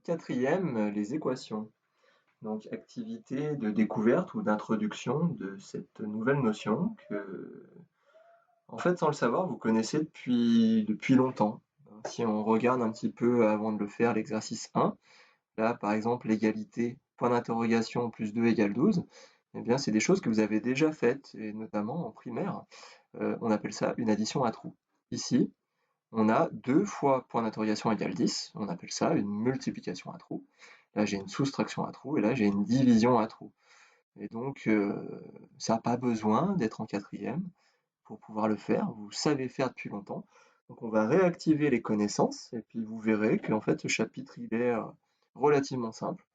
Quatrième, les équations. Donc, activité de découverte ou d'introduction de cette nouvelle notion que, en fait, sans le savoir, vous connaissez depuis longtemps. Si on regarde un petit peu avant de le faire, l'exercice 1, là, par exemple, l'égalité, point d'interrogation plus 2 égale 12, eh bien, c'est des choses que vous avez déjà faites, et notamment en primaire. On appelle ça une addition à trous. Ici, on a 2 fois point d'interrogation égale 10, on appelle ça une multiplication à trous. Là, j'ai une soustraction à trous et là, j'ai une division à trous. Et donc, ça n'a pas besoin d'être en quatrième pour pouvoir le faire. Vous savez faire depuis longtemps. Donc, on va réactiver les connaissances et puis vous verrez qu'en fait, ce chapitre, il est relativement simple.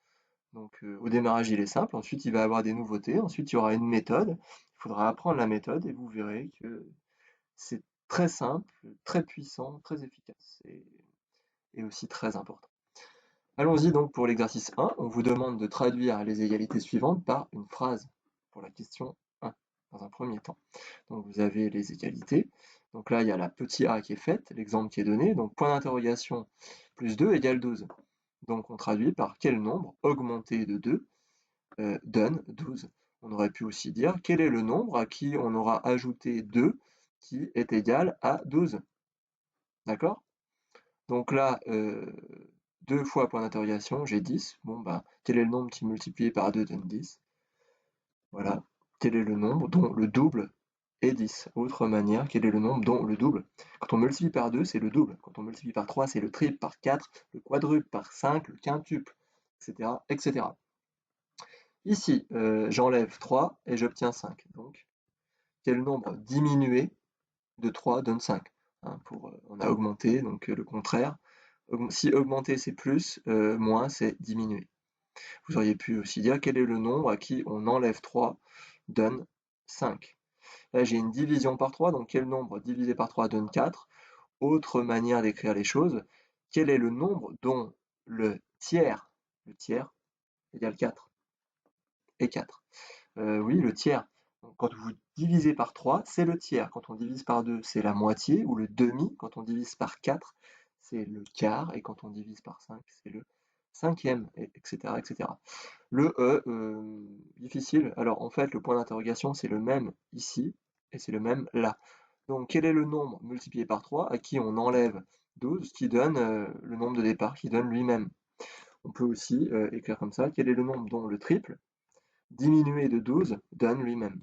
Donc, au démarrage, il est simple. Ensuite, il va avoir des nouveautés. Ensuite, il y aura une méthode. Il faudra apprendre la méthode et vous verrez que c'est très simple, très puissant, très efficace et aussi très important. Allons-y donc pour l'exercice 1. On vous demande de traduire les égalités suivantes par une phrase pour la question 1, dans un premier temps. Donc vous avez les égalités. Donc là, il y a la petite a qui est faite, l'exemple qui est donné. Donc point d'interrogation plus 2 égale 12. Donc on traduit par quel nombre augmenté de 2 donne 12. On aurait pu aussi dire quel est le nombre à qui on aura ajouté 2 qui est égal à 12. D'accord? Donc là, 2 fois point d'interrogation, j'ai 10. Bon, bah, quel est le nombre qui multiplié par 2 donne 10? Voilà. Quel est le nombre dont le double est 10? Autre manière, quel est le nombre dont le double? Quand on multiplie par 2, c'est le double. Quand on multiplie par 3, c'est le triple, par 4, le quadruple, par 5, le quintuple, etc., etc. Ici, j'enlève 3 et j'obtiens 5. Donc, quel nombre diminué de 3 donne 5? Hein, on a augmenté, donc le contraire. Si augmenter c'est plus, moins c'est diminuer. Vous auriez pu aussi dire quel est le nombre à qui on enlève 3 donne 5. Là j'ai une division par 3, donc quel nombre divisé par 3 donne 4? Autre manière d'écrire les choses, quel est le nombre dont le tiers égale 4 et 4? Oui, le tiers. Donc, quand vous divisez par 3, c'est le tiers. Quand on divise par 2, c'est la moitié ou le demi. Quand on divise par 4, c'est le quart. Et quand on divise par 5, c'est le cinquième, etc., etc. Le E, difficile. Alors, en fait, le point d'interrogation, c'est le même ici et c'est le même là. Donc, quel est le nombre multiplié par 3 à qui on enlève 12, qui donne le nombre de départ, qui donne lui-même? On peut aussi écrire comme ça. Quel est le nombre dont le triple diminué de 12 donne lui-même.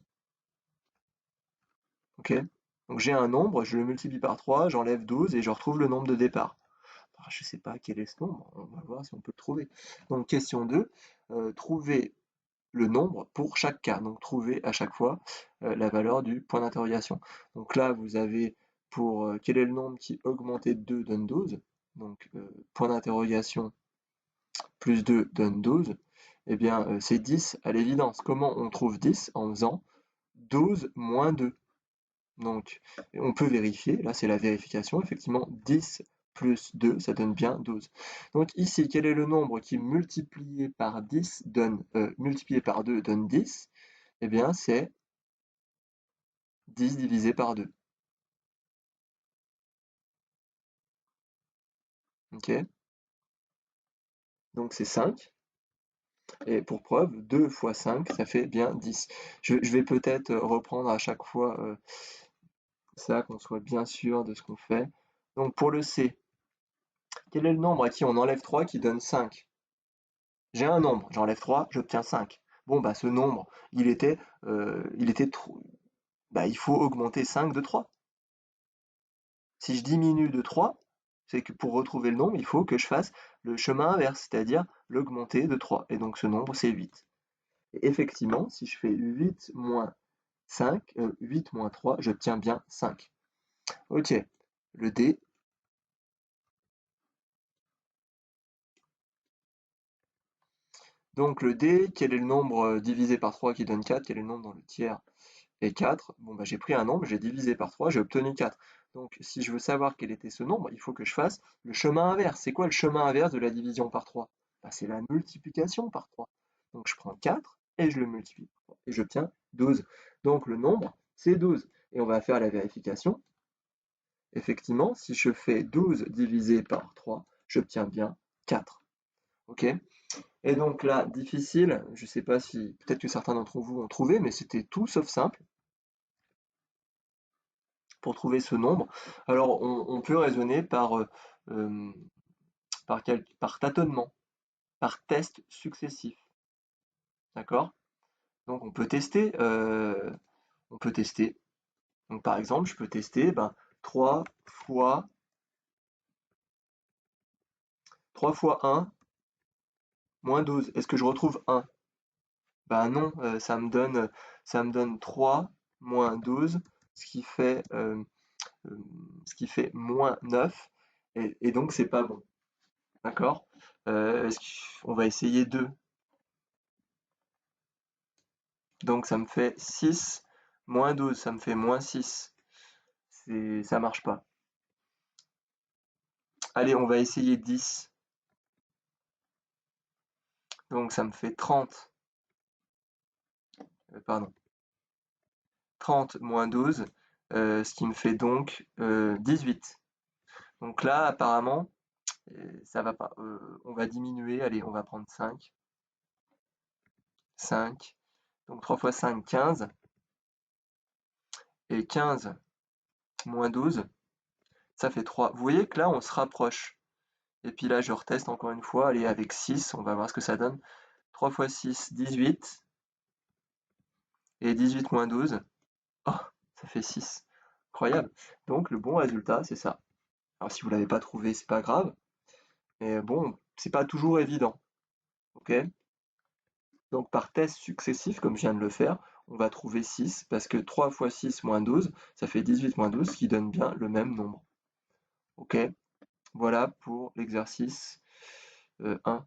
Ok? Donc j'ai un nombre, je le multiplie par 3, j'enlève 12 et je retrouve le nombre de départ. Je ne sais pas quel est ce nombre, on va voir si on peut le trouver. Donc question 2, trouver le nombre pour chaque cas. Donc trouver à chaque fois la valeur du point d'interrogation. Donc là, vous avez pour quel est le nombre qui augmenté de 2 donne 12. Donc point d'interrogation plus 2 donne 12. Eh bien, c'est 10 à l'évidence. Comment on trouve 10? En faisant 12 moins 2. Donc, on peut vérifier, là c'est la vérification, effectivement 10 plus 2, ça donne bien 12. Donc ici, quel est le nombre qui multiplié par 10 donne, multiplié par 2 donne 10? Eh bien, c'est 10 divisé par 2. Ok? Donc c'est 5. Et pour preuve, 2 fois 5, ça fait bien 10. Je vais peut-être reprendre à chaque fois ça, qu'on soit bien sûr de ce qu'on fait. Donc pour le C, quel est le nombre à qui on enlève 3 qui donne 5? J'ai un nombre, j'enlève 3, j'obtiens 5. Bon, bah, ce nombre, il était trop. Bah, il faut augmenter 5 de 3. Si je diminue de 3, c'est que pour retrouver le nombre, il faut que je fasse le chemin inverse, c'est-à-dire l'augmenter de 3. Et donc ce nombre, c'est 8. Et effectivement, si je fais 8 moins 5, 8 moins 3, j'obtiens bien 5. Ok, le D. Donc le D, quel est le nombre divisé par 3 qui donne 4? Quel est le nombre dans le tiers? Et 4, bon bah j'ai pris un nombre, j'ai divisé par 3, j'ai obtenu 4. Donc si je veux savoir quel était ce nombre, il faut que je fasse le chemin inverse. C'est quoi le chemin inverse de la division par 3? Bah, c'est la multiplication par 3. Donc je prends 4 et je le multiplie par 3 et j'obtiens 12. Donc le nombre, c'est 12. Et on va faire la vérification. Effectivement, si je fais 12 divisé par 3, j'obtiens bien 4. Ok? Et donc là, difficile, je sais pas si, peut-être que certains d'entre vous ont trouvé, mais c'était tout sauf simple pour trouver ce nombre. Alors, on peut raisonner euh, par tâtonnement, par test successif, d'accord? Donc, on peut tester. Donc, par exemple, je peux tester, 3 fois, 3 fois 1 moins 12. Est-ce que je retrouve 1? Ben non, ça me donne 3 moins 12, ce qui fait, euh, ce qui fait moins 9, et donc c'est pas bon. D'accord? On va essayer 2. Donc ça me fait 6 moins 12, ça me fait moins 6. Ça marche pas. Allez, on va essayer 10. Donc ça me fait 30. Pardon. 30 moins 12, ce qui me fait donc 18. Donc là, apparemment, ça va pas. On va diminuer. Allez, on va prendre 5. 5. Donc 3 fois 5, 15. Et 15 moins 12, ça fait 3. Vous voyez que là, on se rapproche. Et puis là, je reteste encore une fois. Allez, avec 6, on va voir ce que ça donne. 3 fois 6, 18. Et 18 moins 12, oh, ça fait 6. Incroyable. Donc, le bon résultat, c'est ça. Alors, si vous l'avez pas trouvé, c'est pas grave. Mais bon, c'est pas toujours évident. Ok? Donc, par test successif, comme je viens de le faire, on va trouver 6, parce que 3 fois 6 moins 12, ça fait 18 moins 12, qui donne bien le même nombre. Ok? Voilà pour l'exercice 1.